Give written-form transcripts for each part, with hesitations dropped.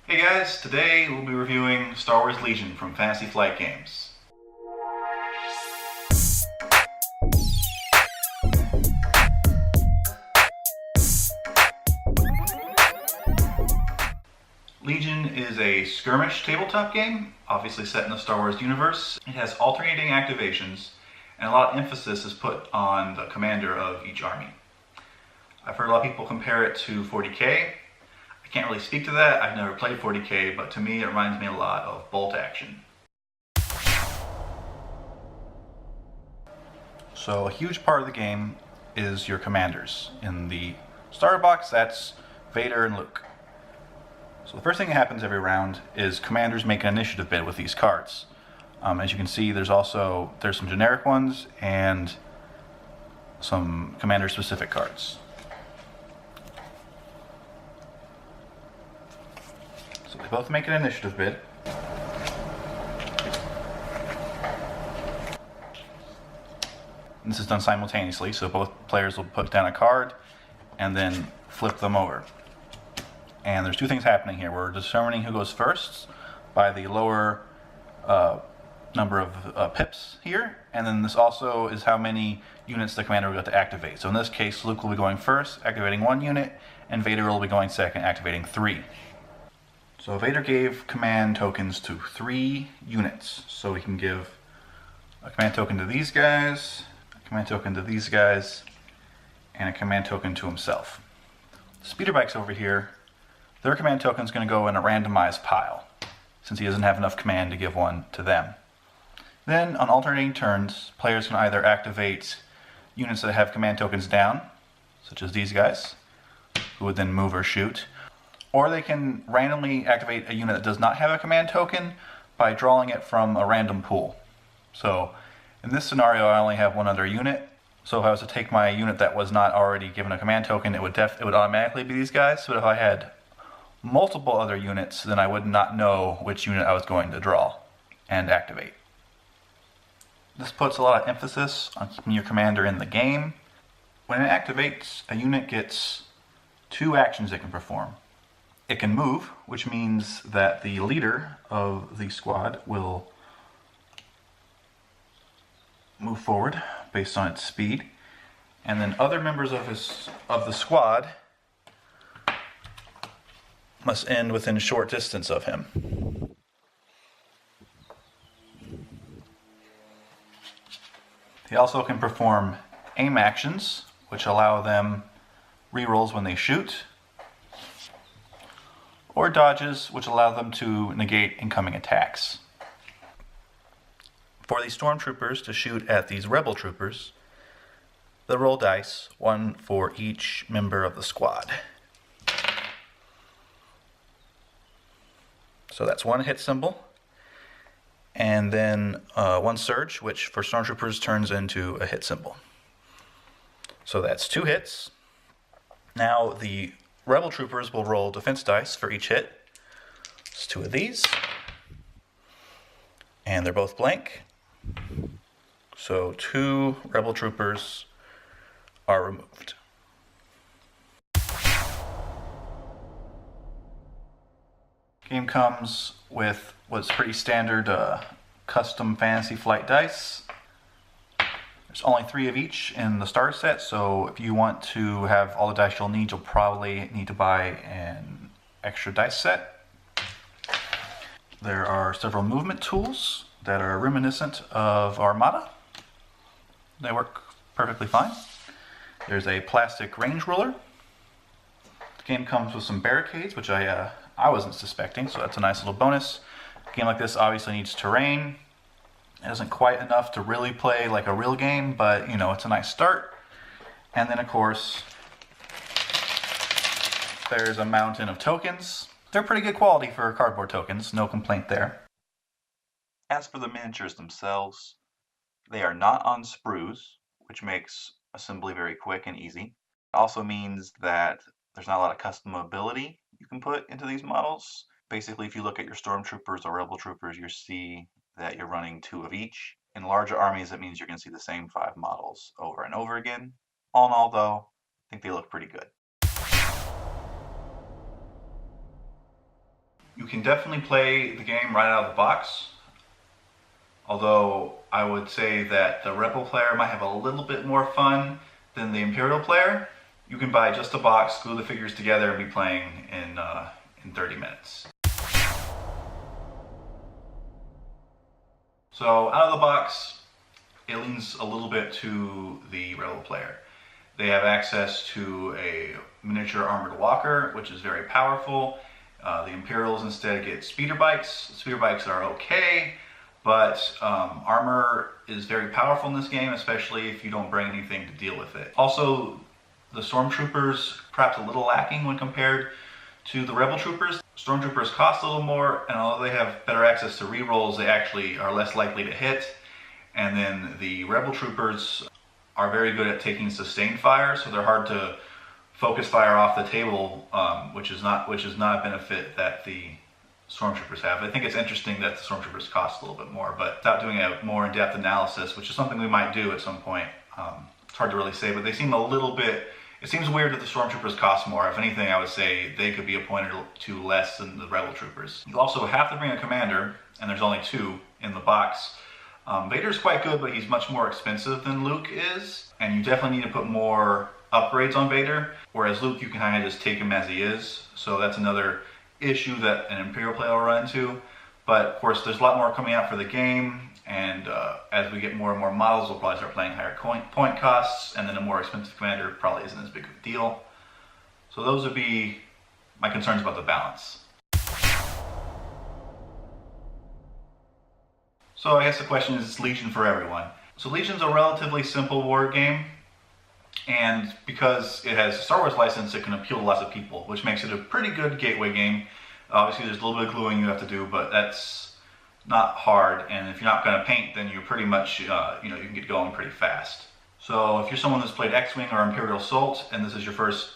Hey guys, today we'll be reviewing Star Wars Legion from Fantasy Flight Games. Legion is a skirmish tabletop game, obviously set in the Star Wars universe. It has alternating activations, and a lot of emphasis is put on the commander of each army. I've heard a lot of people compare it to 40k. I can't really speak to that, I've never played 40k, but to me it reminds me a lot of Bolt Action. So a huge part of the game is your commanders. In the starter box, that's Vader and Luke. So the first thing that happens every round is commanders make an initiative bid with these cards. As you can see, there's some generic ones and some commander-specific cards. So they both make an initiative bid. And this is done simultaneously, so both players will put down a card and then flip them over. And there's two things happening here. We're determining who goes first by the lower number of pips here, and then this also is how many units the commander will get to activate. So in this case, Luke will be going first, activating 1 unit, and Vader will be going second, activating 3. So Vader gave command tokens to 3 units. So he can give a command token to these guys, a command token to these guys, and a command token to himself. The speeder bikes over here, their command token is going to go in a randomized pile, since he doesn't have enough command to give one to them. Then, on alternating turns, players can either activate units that have command tokens down, such as these guys, who would then move or shoot, or they can randomly activate a unit that does not have a command token by drawing it from a random pool. So, in this scenario, I only have one other unit. So if I was to take my unit that was not already given a command token, it would automatically be these guys. But if I had multiple other units, then I would not know which unit I was going to draw and activate. This puts a lot of emphasis on keeping your commander in the game. When it activates, a unit gets 2 actions it can perform. It can move, which means that the leader of the squad will move forward based on its speed, and then other members of the squad must end within short distance of him. They also can perform aim actions, which allow them rerolls when they shoot, or dodges, which allow them to negate incoming attacks. For the stormtroopers to shoot at these rebel troopers, they'll roll dice, 1 for each member of the squad. So that's 1 hit symbol, and then 1 surge, which for stormtroopers turns into a hit symbol. So that's 2 hits. Now the rebel troopers will roll defense dice for each hit. It's 2 of these, and they're both blank. So 2 rebel troopers are removed. Game comes with what's pretty standard custom Fantasy Flight dice. There's only 3 of each in the starter set, so if you want to have all the dice you'll probably need to buy an extra dice set. There are several movement tools that are reminiscent of Armada. They work perfectly fine. There's a plastic range ruler. The game comes with some barricades, which I wasn't suspecting, so that's a nice little bonus. A game like this obviously needs terrain. It isn't quite enough to really play like a real game, but you know, it's a nice start. And then of course, there's a mountain of tokens. They're pretty good quality for cardboard tokens, no complaint there. As for the miniatures themselves, they are not on sprues, which makes assembly very quick and easy. It also means that there's not a lot of customability you can put into these models. Basically, if you look at your stormtroopers or rebel troopers, you see that you're running 2 of each. In larger armies, that means you're going to see the same 5 models over and over again. All in all, though, I think they look pretty good. You can definitely play the game right out of the box, although I would say that the Rebel player might have a little bit more fun than the Imperial player. You can buy just a box, glue the figures together, and be playing in 30 minutes. So out of the box, it leans a little bit to the Rebel player. They have access to a miniature armored walker, which is very powerful. The Imperials instead get speeder bikes. Speeder bikes are okay, but armor is very powerful in this game, especially if you don't bring anything to deal with it. Also, the Stormtroopers perhaps a little lacking when compared to the Rebel Troopers. Stormtroopers cost a little more, and although they have better access to rerolls, they actually are less likely to hit. And then the Rebel Troopers are very good at taking sustained fire, so they're hard to focus fire off the table, which is not a benefit that the Stormtroopers have. I think it's interesting that the Stormtroopers cost a little bit more, but without doing a more in-depth analysis, which is something we might do at some point, it's hard to really say, but they seem a little bit, it seems weird that the Stormtroopers cost more. If anything, I would say they could be a point or two less than the Rebel Troopers. You also have to bring a commander, and there's only 2 in the box. Vader's quite good, but he's much more expensive than Luke is, and you definitely need to put more upgrades on Vader, whereas Luke, you can kind of just take him as he is. So that's another issue that an Imperial player will run into. But of course, there's a lot more coming out for the game, and as we get more and more models, we'll probably start playing higher point costs, and then a more expensive commander probably isn't as big of a deal. So those would be my concerns about the balance. So I guess the question is Legion for everyone. So Legion's a relatively simple war game, and because it has a Star Wars license, it can appeal to lots of people, which makes it a pretty good gateway game. Obviously there's a little bit of gluing you have to do, but that's not hard, and if you're not going to paint, then you're pretty much, you can get going pretty fast. So if you're someone that's played X-Wing or Imperial Assault, and this is your first,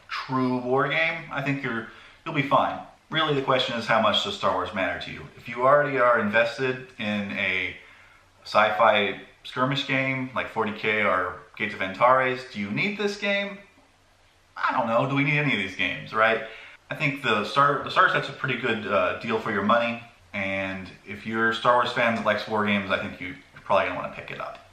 true war game, I think you'll be fine. Really, the question is, how much does Star Wars matter to you? If you already are invested in a sci-fi skirmish game like 40K or Gates of Antares, do you need this game? I don't know. Do we need any of these games, right? I think the starter set's a pretty good deal for your money, and if you're a Star Wars fan that likes war games, I think you're probably going to want to pick it up.